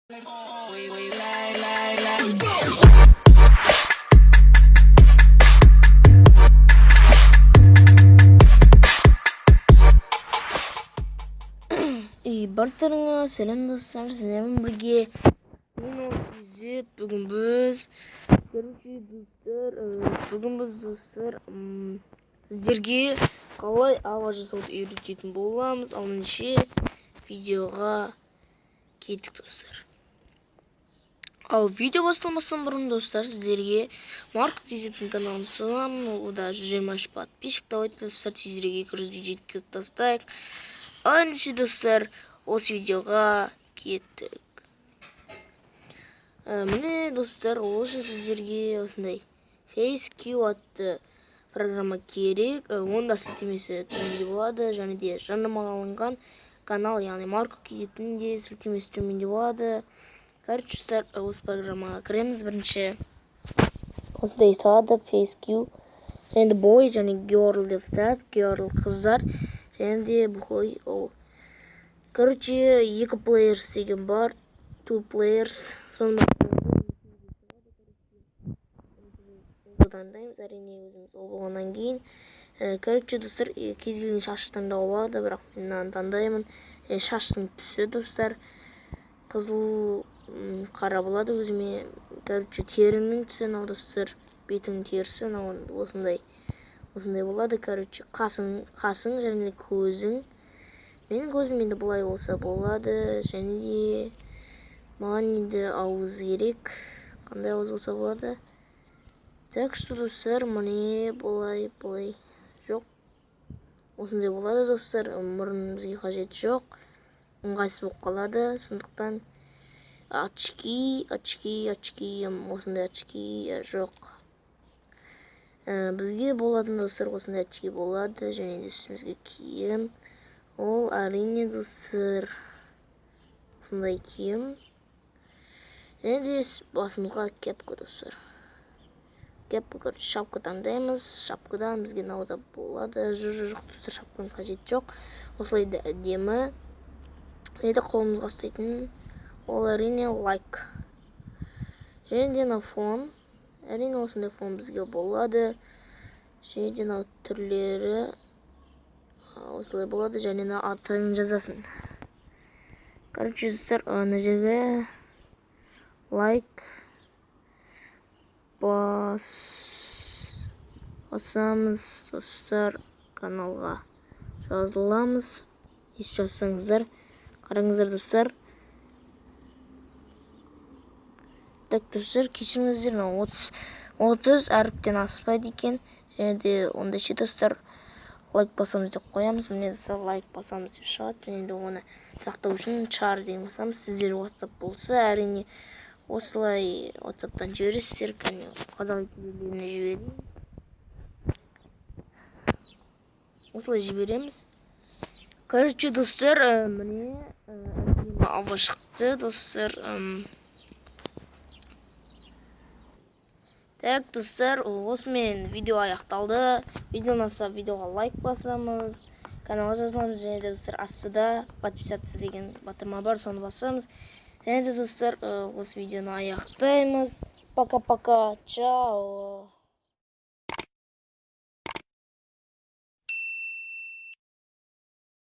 И бартарыңа сәлем достар, сіздермен бірге мен Изет. Бүгін біз достар сіздерге қалай ауа жасауды үйрететін боламыз. Ал ендеше видеоға кеттік достар. Ал видео басталмастан бұрын достар, сіздерге Марк Изеттің каналын ұсынамын. Ода 123 подписчик давайте достар, тезірек 200-ге жеткізіп тастайық. Ал ендеше достар, осы видеоға кеттік. Міне достар, ол үшін сіздерге осындай FaceQ атты программа керек. Онда сілтемесі төменде болады, және де жарнамаланған канал, яғни Марк Изеттің де сілтемесі төменде болады. Короче, достар, осы программаға кіреміз. Бірінші осындай сағады FaceQ, және де boy, және girl деп тұрады. Girl қыздар, және де boy ол. Короче, 2 players деген бар, 2 players. Таңдаймыз, әрине өзіміз ол болғаннан кейін. Короче, достар, кез келген шаш таңдауға болады, бірақ мен мынаны таңдаймын. Шаштың түсі достар қызыл қара болады өзіме. Короче, терінің түсі, мынау достар, бетінің терісі осындай болады. Короче, қасың және көзің. Менің көзім енді бұлай болса болады, және де маған енді ауыз керек. Қандай ауыз болса болады. Так что достар, міне бұлай жоқ. Осындай болады достар, мұрын бізге қажет жоқ. Ыңғайсыз болып қалады, сондықтан очки, осындай очки жоқ. Бізге болатын достар, осындай очки болады, және де үстімізге киім. Ол әрине достар, осындай киім. Және де басымызға кепка достар. Кепка, шапка таңдаймыз. Шапкадан бізге науда болады. Жоқ достар, шапканың қажет жоқ. Осылай да әдемі. Және де қолымызға ұстайтын ол әрине лайк. Және де на фон. Әрине осындай фон бізге болады. Және де на түрлері осылай болады. Және на атын жазасын. Короче, достар, ана жерге лайк басамыз достар, каналға жазыламыз. Еш жазсаңыздар, қараңыздар достар. Так достар, кешіріңіздер, 30 әріптен аспайды екен. Және де онда ше достар, лайк басамыз деп қоямыз. Міне достар, лайк басамыз деп шығады. Және де оны сақтау үшін чар деген басамыз. Сіздер WhatsApp болса, әрине осылай WhatsApp-тан жібересіздер. Қазақ ютуберлеріне жіберейін. Осылай жібереміз. Короче, достар, міне ауа шықты достар. Так, достар, осымен видео аяқталды. Видео ұнаса видеоға лайк басамыз, каналға жазыламыз. Және де достар, астыда подписаться деген батырма бар, соны басамыз. Және де достар, осы видеоны аяқтаймыз. Пока-пока, чао.